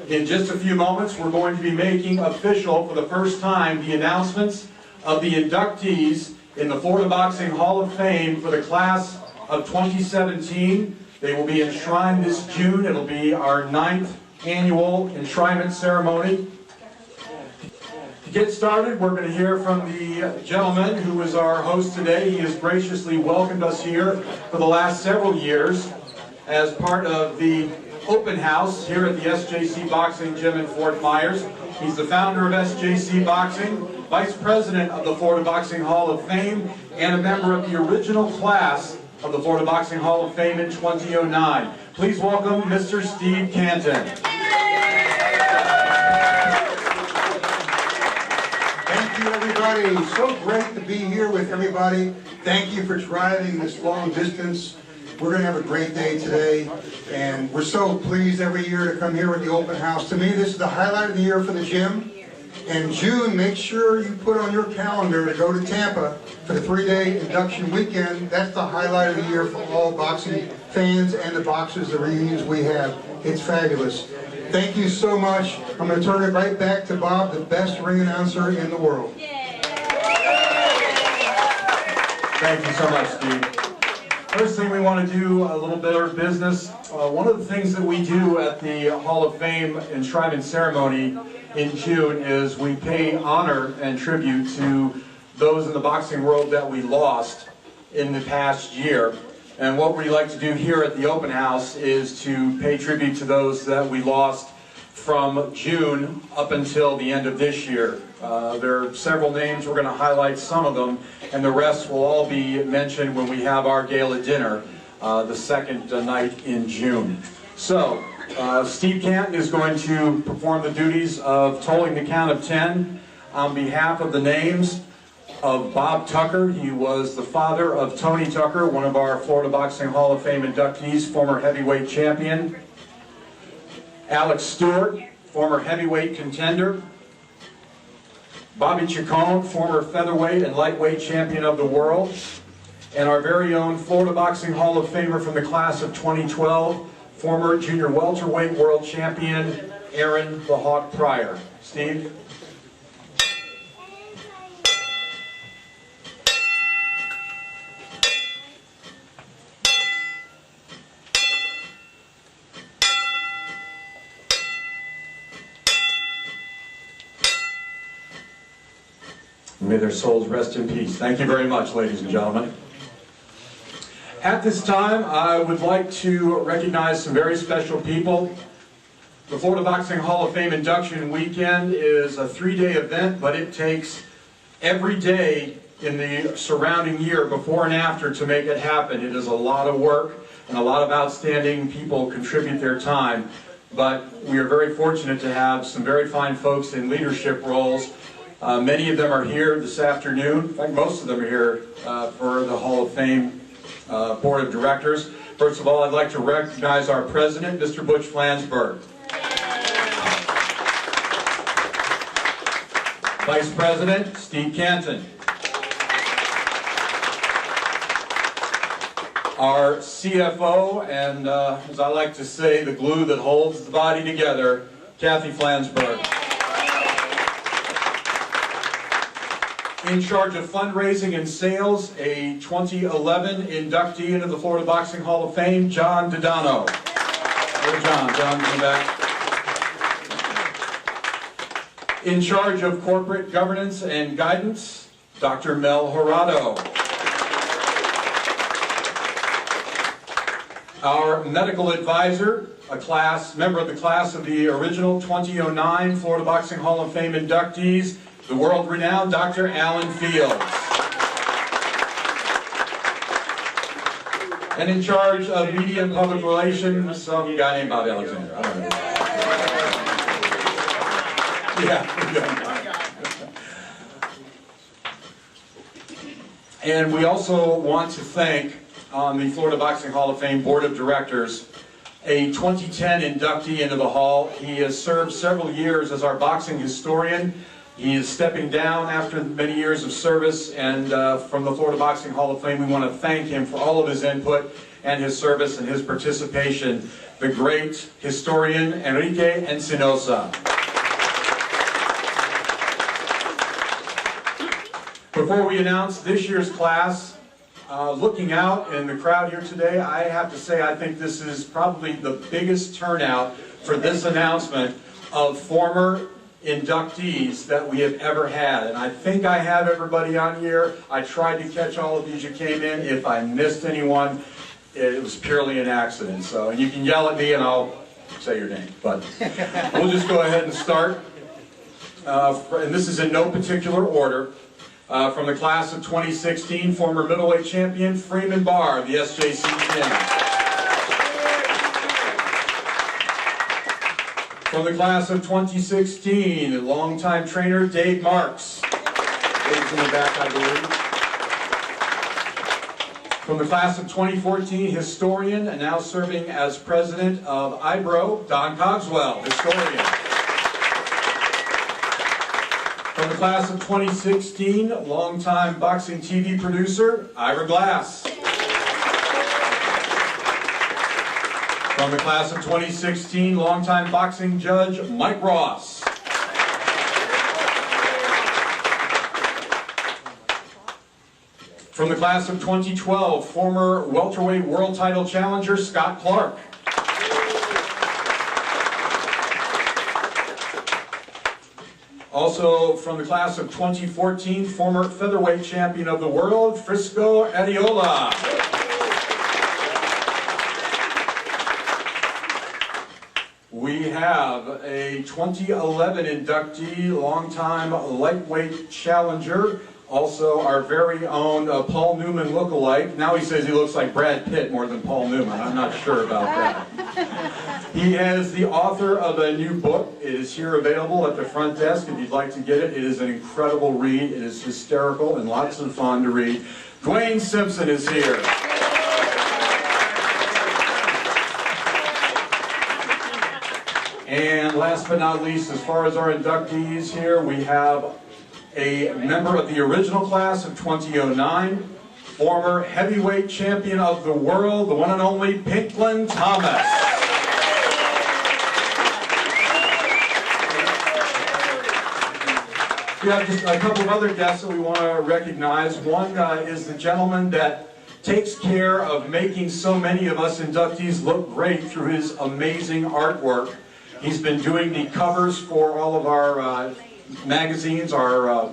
In just a few moments, we're going to be making official for the first time the announcements of the inductees in the Florida Boxing Hall of Fame for the class of 2017. They will be enshrined this June. It'll be our 9th annual enshrinement ceremony. To get started, we're going to hear from the gentleman who is our host today. He has graciously welcomed us here for the last several years as part of the open house here at the SJC Boxing Gym in Fort Myers. He's the founder of SJC Boxing, vice president of the Florida Boxing Hall of Fame, and a member of the original class of the Florida Boxing Hall of Fame in 2009. Please welcome Mr. Steve Canton. Thank you, everybody. So great to be here with everybody. Thank you for driving this long distance. We're going to have a great day today, and we're so pleased every year to come here with the open house. To me, this is the highlight of the year for the gym. In June, make sure you put on your calendar to go to Tampa for the 3-day induction weekend. That's the highlight of the year for all boxing fans and the boxers, the reunions we have. It's fabulous. Thank you so much. I'm going to turn it right back to Bob, the best ring announcer in the world. Thank you so much, Steve. First thing, we want to do a little bit of business. One of the things that we do at the Hall of Fame enshrinement ceremony in June is we pay honor and tribute to those in the boxing world that we lost in the past year. And what we like to do here at the open house is to pay tribute to those that we lost from June up until the end of this year. There are several names. We're going to highlight some of them, and the rest will all be mentioned when we have our gala dinner the second night in June. So, Steve Canton is going to perform the duties of tolling the count of 10 on behalf of the names of Bob Tucker. He was the father of Tony Tucker, one of our Florida Boxing Hall of Fame inductees, former heavyweight champion. Alex Stewart, former heavyweight contender. Bobby Chacon, former featherweight and lightweight champion of the world. And our very own Florida Boxing Hall of Famer from the class of 2012, former junior welterweight world champion, Aaron the Hawk Pryor. Steve? May their souls rest in peace. Thank you very much, ladies and gentlemen. At this time, I would like to recognize some very special people. The Florida Boxing Hall of Fame induction weekend is a 3-day event, but it takes every day in the surrounding year, before and after, to make it happen. It is a lot of work, and a lot of outstanding people contribute their time. But we are very fortunate to have some very fine folks in leadership roles. Many of them are here this afternoon. In fact, most of them are here for the Hall of Fame Board of Directors. First of all, I'd like to recognize our president, Mr. Butch Flansburgh. Vice President, Steve Canton. Our CFO, and as I like to say, the glue that holds the body together, Kathy Flansburgh. In charge of fundraising and sales, a 2011 inductee into the Florida Boxing Hall of Fame, John Dodano. Where's John? John, come back. In charge of corporate governance and guidance, Dr. Mel Horado. Our medical advisor, a member of the class of the original 2009 Florida Boxing Hall of Fame inductees, the world-renowned Dr. Alan Fields. And in charge of media and public relations, some guy named Bob Alexander. I don't know. Yeah. And we also want to thank the Florida Boxing Hall of Fame Board of Directors, a 2010 inductee into the Hall. He has served several years as our boxing historian. He is stepping down after many years of service, and from the Florida Boxing Hall of Fame, we want to thank him for all of his input and his service and his participation, the great historian Enrique Encinosa. Before we announce this year's class, looking out in the crowd here today, I have to say I think this is probably the biggest turnout for this announcement of former inductees that we have ever had. And I think I have everybody on here. I tried to catch all of you as you came in. If I missed anyone, it was purely an accident. So, and you can yell at me and I'll say your name. But we'll just go ahead and start. And this is in no particular order. From the class of 2016, former middleweight champion Freeman Barr, the SJC champ. From the class of 2016, longtime trainer Dave Marks. Dave's in the back, I believe. From the class of 2014, historian and now serving as president of IBRO, Don Cogswell, historian. From the class of 2016, longtime boxing TV producer, Ira Glass. From the class of 2016, longtime boxing judge, Mike Ross. From the class of 2012, former welterweight world title challenger, Scott Clark. Also from the class of 2014, former featherweight champion of the world, Frisco Ariola. We have a 2011 inductee, longtime lightweight challenger, also our very own Paul Newman lookalike. Now he says he looks like Brad Pitt more than Paul Newman. I'm not sure about that. He is the author of a new book. It is here available at the front desk if you'd like to get it. It is an incredible read. It is hysterical and lots of fun to read. Dwayne Simpson is here. And last but not least, as far as our inductees here, we have a member of the original class of 2009, former heavyweight champion of the world, the one and only Pinklin Thomas. We have just a couple of other guests that we want to recognize. One is the gentleman that takes care of making so many of us inductees look great through his amazing artwork. He's been doing the covers for all of our magazines, our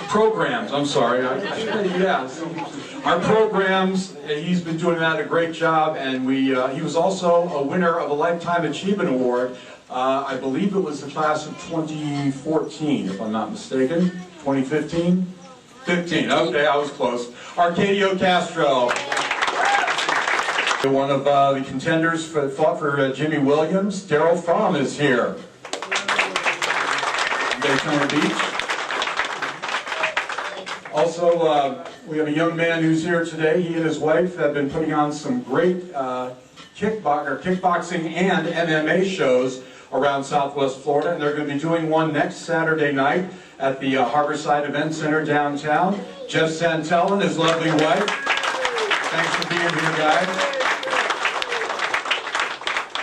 programs. I'm sorry. Our programs. He's been doing that a great job, and he was also a winner of a Lifetime Achievement Award. I believe it was the class of 2014, if I'm not mistaken. 2015? 15. Okay, I was close. Arcadio Castro. One of the contenders fought for Jimmy Williams. Daryl Fromm is here. Daytona Beach. Also, we have a young man who's here today. He and his wife have been putting on some great kickboxing and MMA shows around Southwest Florida, and they're going to be doing one next Saturday night at the Harborside Event Center downtown. Jeff Santel and his lovely wife. Thanks for being here, guys.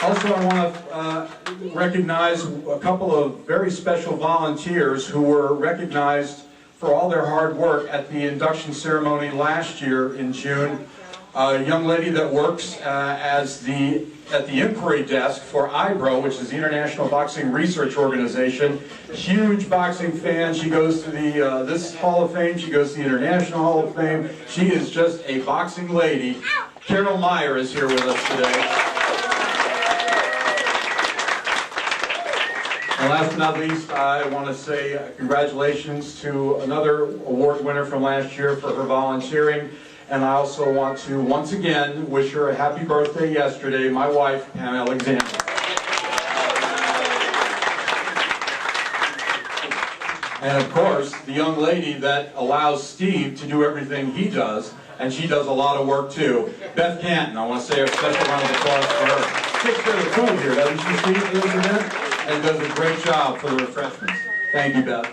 Also, I want to recognize a couple of very special volunteers who were recognized for all their hard work at the induction ceremony last year in June. A young lady that works at the inquiry desk for IBRO, which is the International Boxing Research Organization. Huge boxing fan. She goes to the this Hall of Fame. She goes to the International Hall of Fame. She is just a boxing lady. Carol Meyer is here with us today. And last but not least, I want to say congratulations to another award winner from last year for her volunteering. And I also want to once again wish her a happy birthday yesterday, my wife, Pam Alexander. And of course, the young lady that allows Steve to do everything he does, and she does a lot of work too, Beth Canton. I want to say a special round of applause for her. She takes care of the food here, doesn't she, Steve, for this event? And does a great job for the refreshments. Thank you, Beth.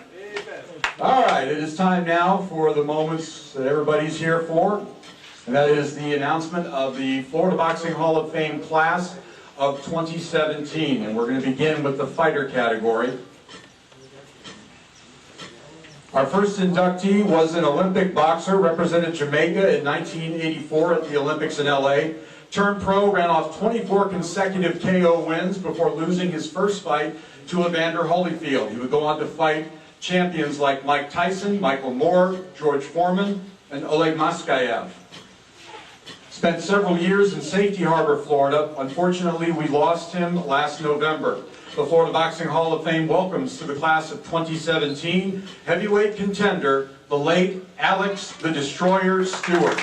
All right, it is time now for the moments that everybody's here for, and that is the announcement of the Florida Boxing Hall of Fame class of 2017. And we're going to begin with the fighter category. Our first inductee was an Olympic boxer, represented Jamaica in 1984 at the Olympics in LA. Turned pro, ran off 24 consecutive KO wins before losing his first fight to Evander Holyfield. He would go on to fight champions like Mike Tyson, Michael Moore, George Foreman, and Oleg Maskayev. Spent several years in Safety Harbor, Florida. Unfortunately, we lost him last November. The Florida Boxing Hall of Fame welcomes to the class of 2017 heavyweight contender, the late Alex the Destroyer Stewart.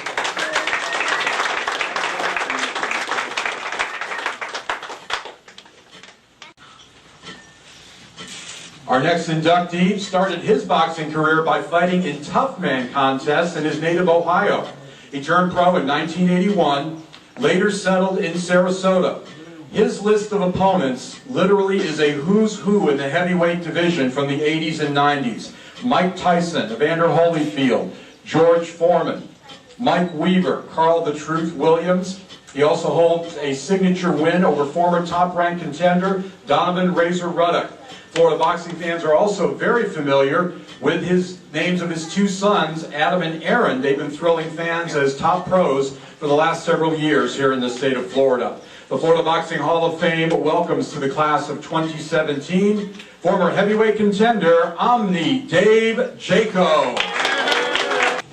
Our next inductee started his boxing career by fighting in tough man contests in his native Ohio. He turned pro in 1981, later settled in Sarasota. His list of opponents literally is a who's who in the heavyweight division from the 80s and 90s. Mike Tyson, Evander Holyfield, George Foreman, Mike Weaver, Carl the Truth Williams. He also holds a signature win over former top-ranked contender Donovan Razor Ruddock. Florida boxing fans are also very familiar with his names of his two sons, Adam and Aaron. They've been thrilling fans as top pros for the last several years here in the state of Florida. The Florida Boxing Hall of Fame welcomes to the class of 2017 former heavyweight contender Omni Dave Jaco.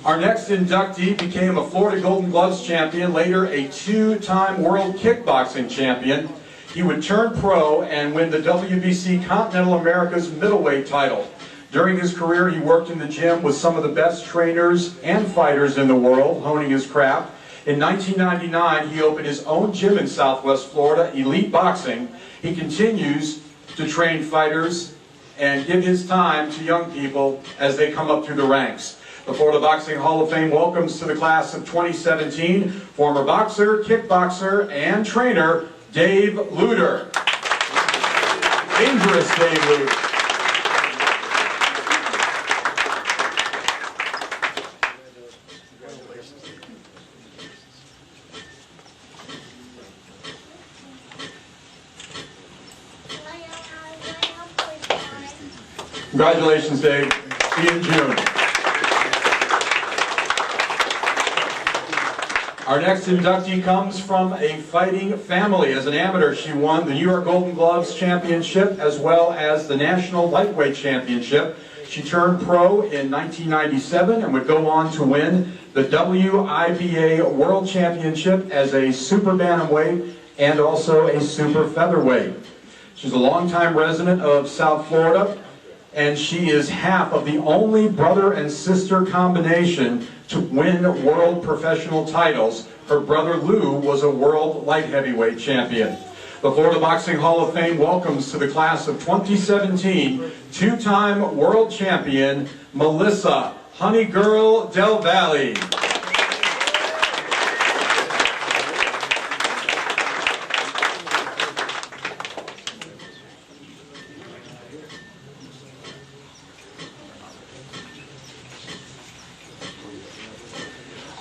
Our next inductee became a Florida Golden Gloves champion, later a two-time world kickboxing champion. He would turn pro and win the WBC Continental America's middleweight title. During his career, he worked in the gym with some of the best trainers and fighters in the world, honing his craft. In 1999, he opened his own gym in Southwest Florida, Elite Boxing. He continues to train fighters and give his time to young people as they come up through the ranks. The Florida Boxing Hall of Fame welcomes to the class of 2017 former boxer, kickboxer, and trainer Dave Luder. Dangerous Dave Luder. Congratulations, Dave. See you in June. Our next inductee comes from a fighting family. As an amateur, she won the New York Golden Gloves Championship as well as the National Lightweight Championship. She turned pro in 1997 and would go on to win the WIBA World Championship as a super bantamweight and also a super featherweight. She's a longtime resident of South Florida, and she is half of the only brother and sister combination to win world professional titles. Her brother Lou was a world light heavyweight champion. The Florida Boxing Hall of Fame welcomes to the class of 2017 two-time world champion Melissa Honey Girl Del Valle.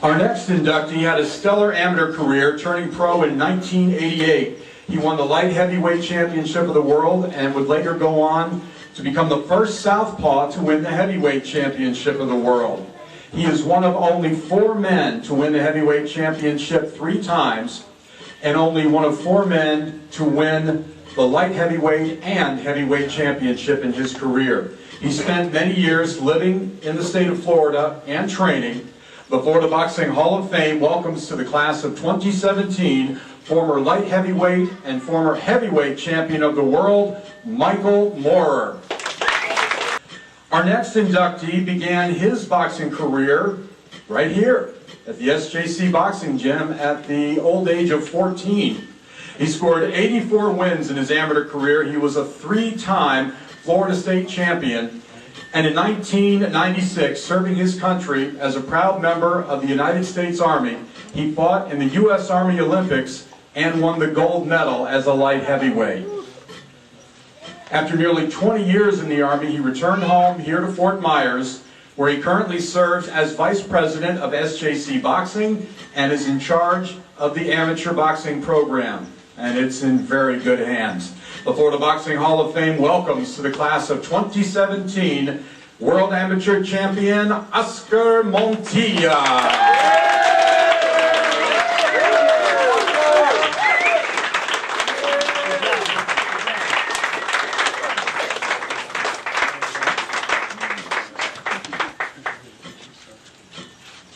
Our next inductee had a stellar amateur career, turning pro in 1988. He won the light heavyweight championship of the world and would later go on to become the first southpaw to win the heavyweight championship of the world. He is one of only 4 men to win the heavyweight championship 3 times, and only one of 4 men to win the light heavyweight and heavyweight championship in his career. He spent many years living in the state of Florida and training. The Florida Boxing Hall of Fame welcomes to the class of 2017 former light heavyweight and former heavyweight champion of the world, Michael Moorer. Our next inductee began his boxing career right here at the SJC Boxing Gym at the old age of 14. He scored 84 wins in his amateur career. He was a 3-time Florida State champion. And in 1996, serving his country as a proud member of the United States Army, he fought in the U.S. Army Olympics and won the gold medal as a light heavyweight. After nearly 20 years in the Army, he returned home here to Fort Myers, where he currently serves as Vice President of SJC Boxing and is in charge of the amateur boxing program. And it's in very good hands. The Florida Boxing Hall of Fame welcomes to the class of 2017 World Amateur Champion Oscar Montilla.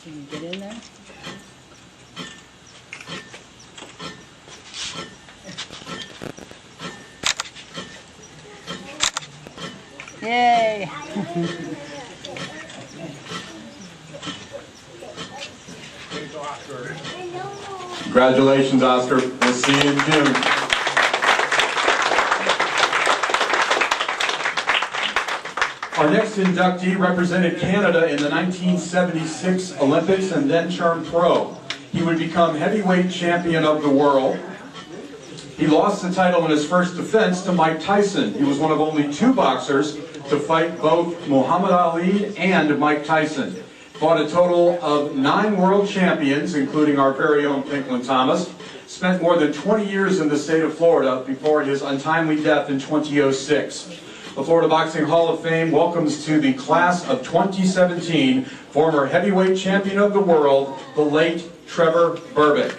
Can you get in there? Yay! Congratulations, Oscar. We'll see you in June. Our next inductee represented Canada in the 1976 Olympics and then turned pro. He would become heavyweight champion of the world. He lost the title in his first defense to Mike Tyson. He was one of only 2 boxers to fight both Muhammad Ali and Mike Tyson. Fought a total of 9 world champions, including our very own Pinklin Thomas. Spent more than 20 years in the state of Florida before his untimely death in 2006. The Florida Boxing Hall of Fame welcomes to the class of 2017 former heavyweight champion of the world, the late Trevor Berbick.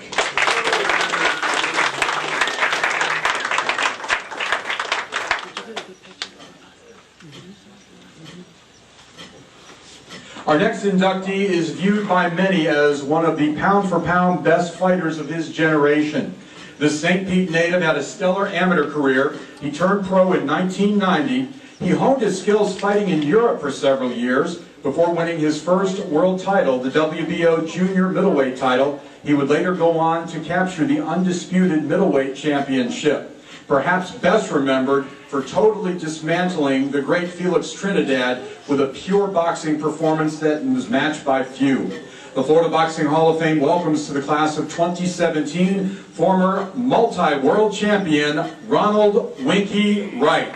Our next inductee is viewed by many as one of the pound-for-pound best fighters of his generation. This St. Pete native had a stellar amateur career. He turned pro in 1990. He honed his skills fighting in Europe for several years before winning his first world title, the WBO junior middleweight title. He would later go on to capture the undisputed middleweight championship. Perhaps best remembered for totally dismantling the great Felix Trinidad with a pure boxing performance that was matched by few. The Florida Boxing Hall of Fame welcomes to the class of 2017 former multi-world champion Ronald Winky Wright.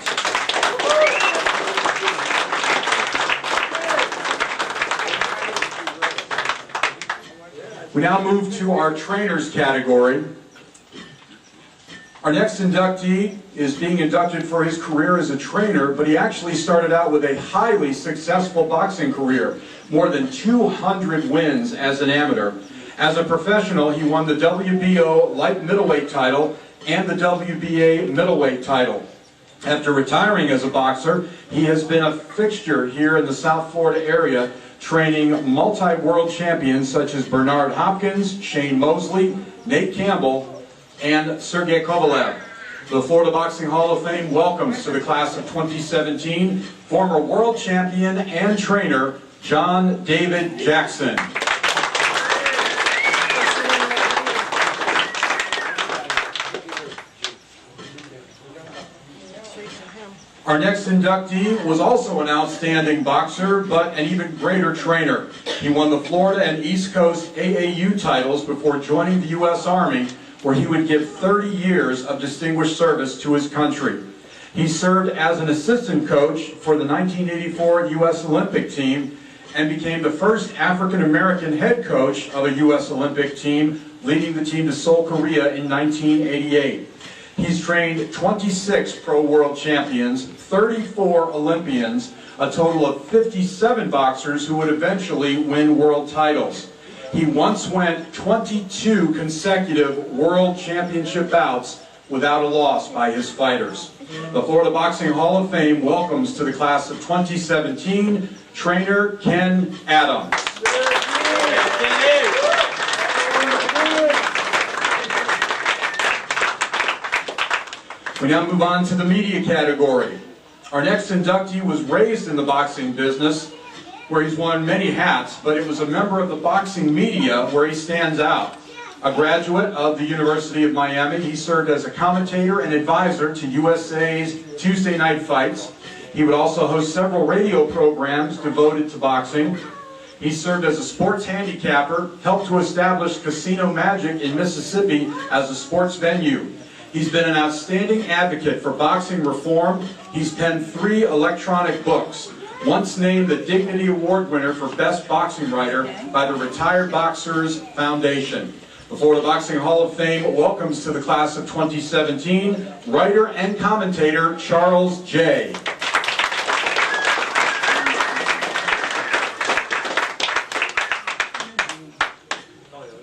We now move to our trainers category. Our next inductee is being inducted for his career as a trainer, but he actually started out with a highly successful boxing career, more than 200 wins as an amateur. As a professional, he won the WBO light middleweight title and the WBA middleweight title. After retiring as a boxer, he has been a fixture here in the South Florida area, training multi-world champions such as Bernard Hopkins, Shane Mosley, Nate Campbell, and Sergey Kovalev. The Florida Boxing Hall of Fame welcomes to the class of 2017 former world champion and trainer John David Jackson. Our next inductee was also an outstanding boxer, but an even greater trainer. He won the Florida and East Coast AAU titles before joining the U.S. Army, where he would give 30 years of distinguished service to his country. He served as an assistant coach for the 1984 U.S. Olympic team and became the first African-American head coach of a U.S. Olympic team, leading the team to Seoul, Korea in 1988. He's trained 26 pro world champions, 34 Olympians, a total of 57 boxers who would eventually win world titles. He once went 22 consecutive world championship bouts without a loss by his fighters. The Florida Boxing Hall of Fame welcomes to the class of 2017 trainer Ken Adams. We now move on to the media category. Our next inductee was raised in the boxing business, where he's worn many hats, but it was a member of the boxing media where he stands out. A graduate of the University of Miami, he served as a commentator and advisor to USA's Tuesday Night Fights. He would also host several radio programs devoted to boxing. He served as a sports handicapper, helped to establish Casino Magic in Mississippi as a sports venue. He's been an outstanding advocate for boxing reform. He's penned 3 electronic books. Once named the Dignity Award winner for Best Boxing Writer by the Retired Boxers Foundation. The Florida Boxing Hall of Fame welcomes to the class of 2017 writer and commentator Charles J.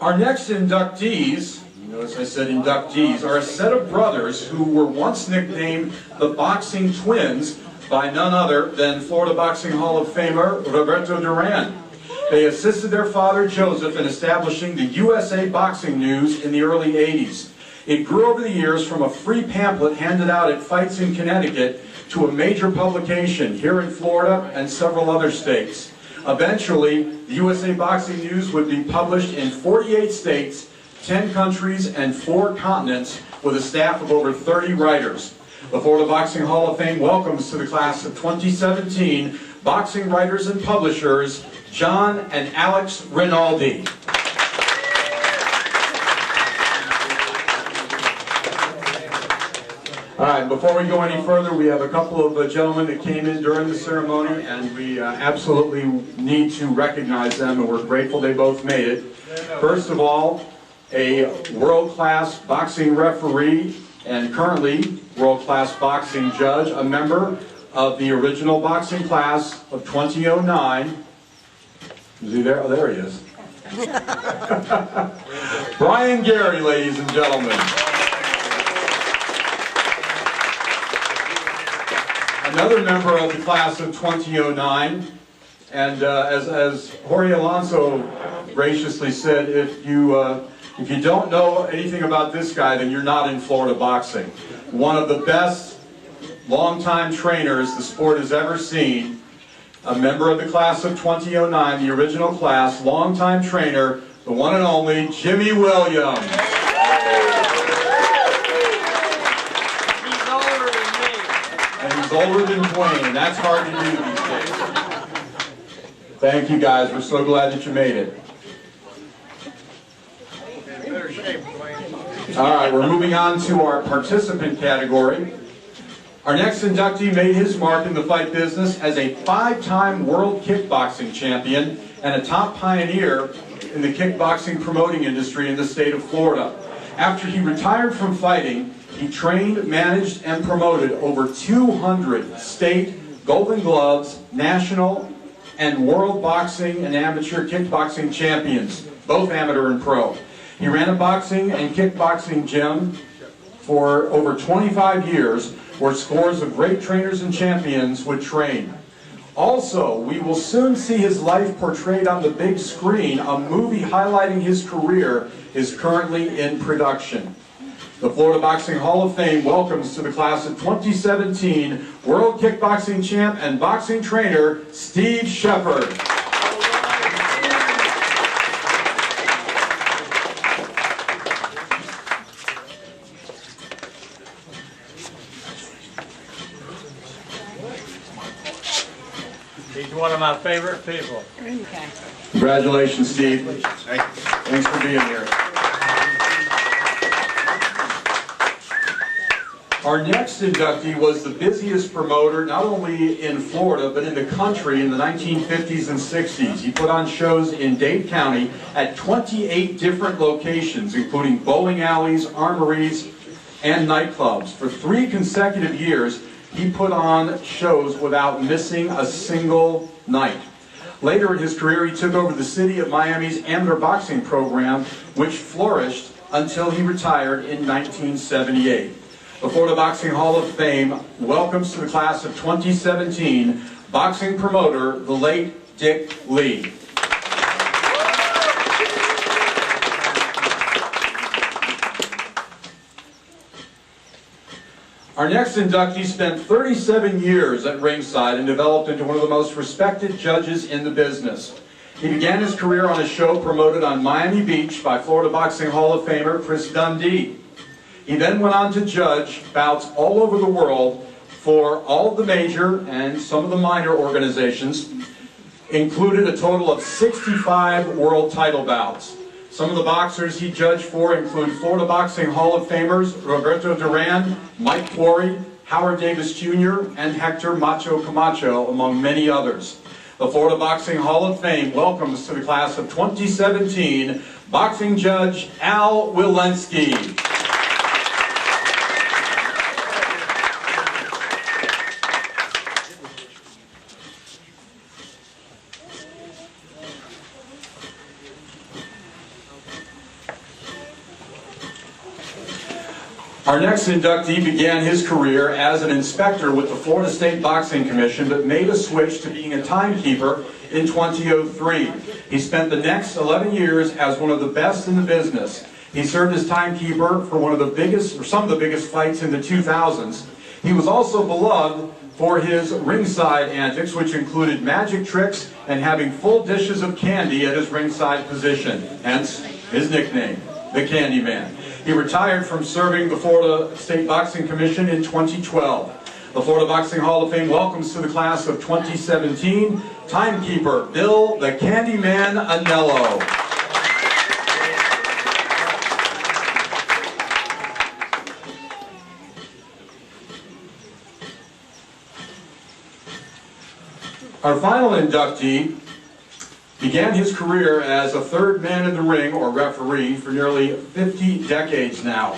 Our next inductees, notice I said inductees, are a set of brothers who were once nicknamed the Boxing Twins by none other than Florida Boxing Hall of Famer Roberto Duran. They assisted their father Joseph in establishing the USA Boxing News in the early 80s. It grew over the years from a free pamphlet handed out at fights in Connecticut to a major publication here in Florida and several other states. Eventually, the USA Boxing News would be published in 48 states, 10 countries, and 4 continents with a staff of over 30 writers. The Florida Boxing Hall of Fame welcomes to the class of 2017 boxing writers and publishers John and Alex Rinaldi. All right, before we go any further, we have a couple of gentlemen that came in during the ceremony, and we absolutely need to recognize them, and we're grateful they both made it. First of all, a world-class boxing referee and currently world-class boxing judge, a member of the original boxing class of 2009. Is he there? Oh, there he is. Brian Gary, ladies and gentlemen. Another member of the class of 2009, and as Jorge Alonso graciously said, if you don't know anything about this guy, then you're not in Florida boxing. One of the best longtime trainers the sport has ever seen, a member of the class of 2009, the original class, longtime trainer, the one and only Jimmy Williams. He's older than Dwayne. That's hard to do these days. Thank you guys. We're so glad that you made it. All right, we're moving on to our participant category. Our next inductee made his mark in the fight business as a 5-time world kickboxing champion and a top pioneer in the kickboxing promoting industry in the state of Florida. After he retired from fighting, he trained, managed, and promoted over 200 state Golden Gloves, national, and world boxing and amateur kickboxing champions, both amateur and pro. He ran a boxing and kickboxing gym for over 25 years, where scores of great trainers and champions would train. Also, we will soon see his life portrayed on the big screen. A movie highlighting his career is currently in production. The Florida Boxing Hall of Fame welcomes to the class of 2017 World Kickboxing Champ and boxing trainer Steve Shepard. He's one of my favorite people. Okay. Congratulations, Steve. Thanks for being here. Our next inductee was the busiest promoter, not only in Florida, but in the country in the 1950s and 60s. He put on shows in Dade County at 28 different locations, including bowling alleys, armories, and nightclubs. For 3 consecutive years, he put on shows without missing a single night. Later in his career, he took over the City of Miami's amateur boxing program, which flourished until he retired in 1978. The Florida Boxing Hall of Fame welcomes to the class of 2017 boxing promoter, the late Dick Lee. Our next inductee spent 37 years at ringside and developed into one of the most respected judges in the business. He began his career on a show promoted on Miami Beach by Florida Boxing Hall of Famer Chris Dundee. He then went on to judge bouts all over the world for all of the major and some of the minor organizations, included a total of 65 world title bouts. Some of the boxers he judged for include Florida Boxing Hall of Famers Roberto Duran, Mike Quarry, Howard Davis Jr., and Hector Macho Camacho, among many others. The Florida Boxing Hall of Fame welcomes to the class of 2017 boxing judge Al Wilensky. Our next inductee began his career as an inspector with the Florida State Boxing Commission, but made a switch to being a timekeeper in 2003. He spent the next 11 years as one of the best in the business. He served as timekeeper for some of the biggest fights in the 2000s. He was also beloved for his ringside antics, which included magic tricks and having full dishes of candy at his ringside position, hence his nickname, the Candy Man. He retired from serving the Florida State Boxing Commission in 2012. The Florida Boxing Hall of Fame welcomes to the class of 2017 timekeeper Bill the Candyman Anello. Our final inductee began his career as a third man in the ring, or referee, for nearly 50 decades now.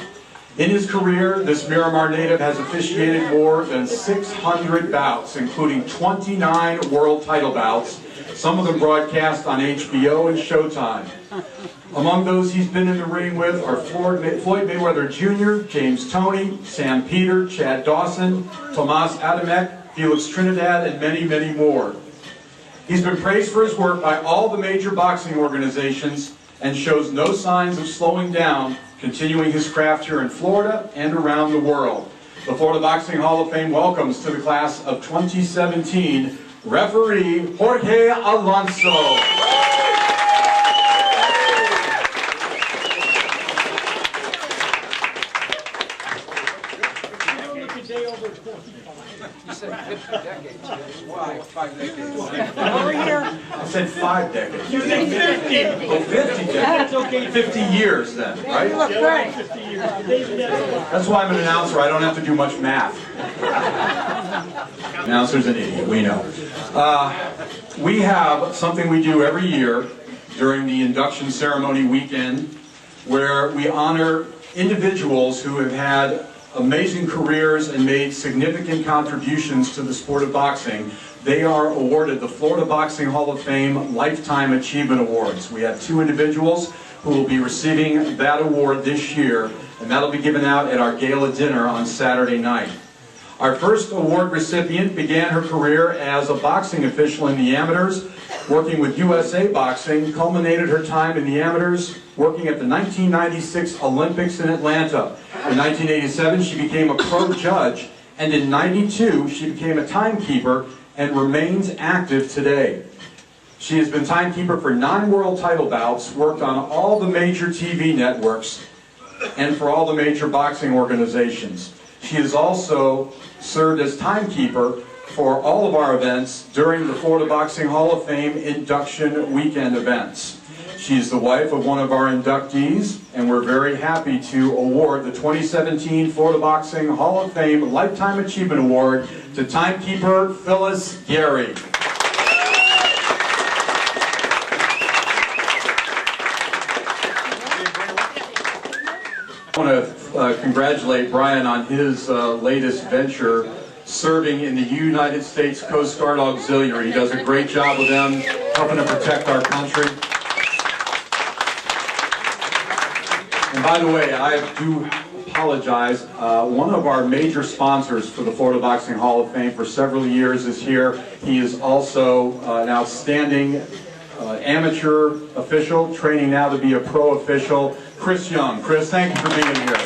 In his career, this Miramar native has officiated more than 600 bouts, including 29 world title bouts, some of them broadcast on HBO and Showtime. Among those he's been in the ring with are Floyd Mayweather Jr., James Toney, Sam Peter, Chad Dawson, Tomas Adamek, Felix Trinidad, and many, many more. He's been praised for his work by all the major boxing organizations and shows no signs of slowing down, continuing his craft here in Florida and around the world. The Florida Boxing Hall of Fame welcomes to the class of 2017 referee Jorge Alonso. You said 50 decades. Why? 5 decades. Over here. I said 5 decades. You said 50. Oh, 50 decades. That's okay. 50 years then, right? You look great. That's why I'm an announcer. I don't have to do much math. Announcer's an idiot, we know. We have something we do every year during the induction ceremony weekend where we honor individuals who have had amazing careers and made significant contributions to the sport of boxing. They are awarded the Florida Boxing Hall of Fame Lifetime Achievement Awards. We have 2 individuals who will be receiving that award this year, and that'll be given out at our gala dinner on Saturday night. Our first award recipient began her career as a boxing official in the amateurs, working with USA Boxing, culminated her time in the amateurs working at the 1996 Olympics in Atlanta. In 1987, she became a pro judge, and in '92, she became a timekeeper and remains active today. She has been timekeeper for 9 world title bouts, worked on all the major TV networks, and for all the major boxing organizations. She has also served as timekeeper for all of our events during the Florida Boxing Hall of Fame induction weekend events. She's the wife of one of our inductees, and we're very happy to award the 2017 Florida Boxing Hall of Fame Lifetime Achievement Award to timekeeper Phyllis Gary. I want to congratulate Brian on his latest venture, serving in the United States Coast Guard Auxiliary. He does a great job with them, helping to protect our country. And by the way, I do apologize. One of our major sponsors for the Florida Boxing Hall of Fame for several years is here. He is also an outstanding amateur official, training now to be a pro official, Chris Young. Chris, thank you for being here.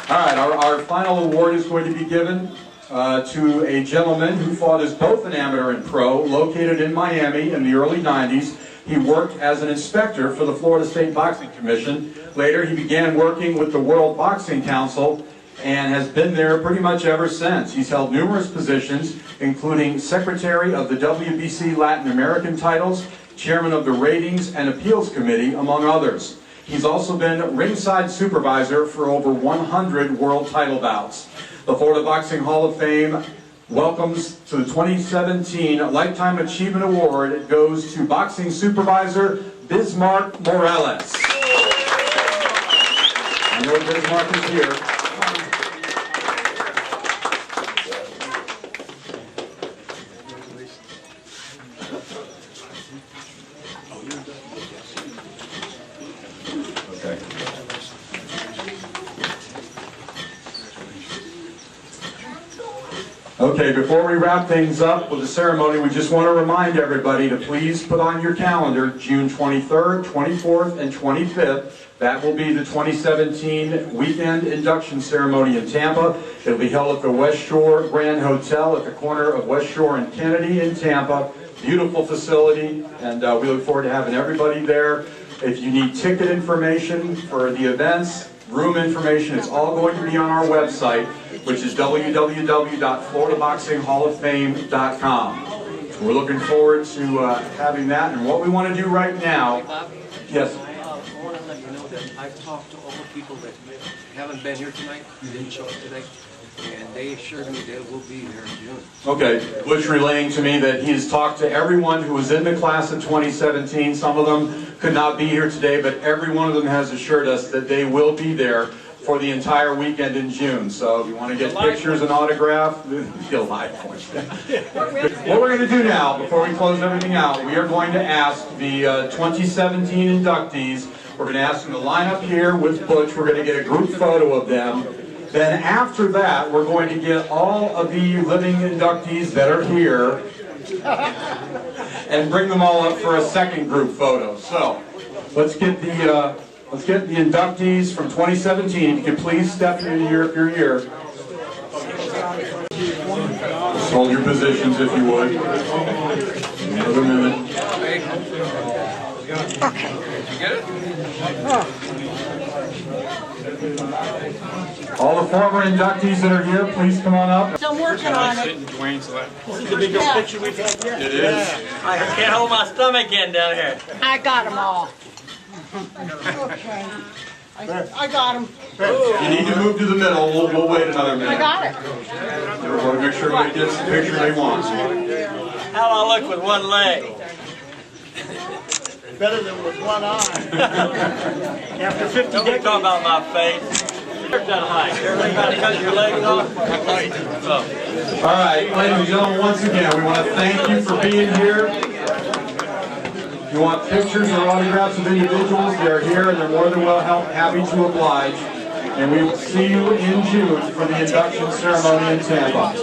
All right, our final award is going to be given to a gentleman who fought as both an amateur and pro, located in Miami in the early 90s. He worked as an inspector for the Florida State Boxing Commission. Later, he began working with the World Boxing Council and has been there pretty much ever since. He's held numerous positions, including Secretary of the WBC Latin American titles, Chairman of the Ratings and Appeals Committee, among others. He's also been ringside supervisor for over 100 world title bouts. The Florida Boxing Hall of Fame welcomes to the 2017 Lifetime Achievement Award. It goes to boxing supervisor Bismarck Morales. I know Bismarck is here. Okay. Okay, before we wrap things up with the ceremony, we just want to remind everybody to please put on your calendar June 23rd, 24th, and 25th. That will be the 2017 weekend induction ceremony in Tampa. It'll be held at the West Shore Grand Hotel at the corner of West Shore and Kennedy in Tampa. Beautiful facility, and we look forward to having everybody there. If you need ticket information for the events, room information, it's all going to be on our website, which is www.floridaboxinghalloffame.com. We're looking forward to having that, and what we want to do right now. Yes. I want to let you know that I've talked to all the people that haven't been here tonight, who didn't show up today, and they assured me they will be there in June. Okay, Butch relaying to me that he has talked to everyone who was in the class of 2017. Some of them could not be here today, but every one of them has assured us that they will be there for the entire weekend in June. So if you want to get pictures and autograph, you'll like it. What we're going to do now, before we close everything out, we are going to ask the 2017 inductees, we're going to ask them to line up here with Butch. We're going to get a group photo of them. Then after that, we're going to get all of the living inductees that are here and bring them all up for a second group photo. So let's get the inductees from 2017. If you could please step in here if you're here. Just hold your positions if you would. Another minute. Okay. Did you get it? All the former inductees that are here, please come on up. Still working on it. This is the biggest picture we've had yet. It is. I can't hold my stomach in down here. I got them all. Okay. I got them. You need to move to the middle. We'll wait another minute. I got it. We want to make sure everybody gets the picture they want. How do I look with one leg? Better than with one eye. After 50 Don't decades. talk about my face. You're done high. Everybody cut your legs off. All right, ladies and gentlemen, once again, we want to thank you for being here. If you want pictures or autographs of individuals, they're here and they're more than well happy to oblige. And we will see you in June for the induction ceremony in Tampa.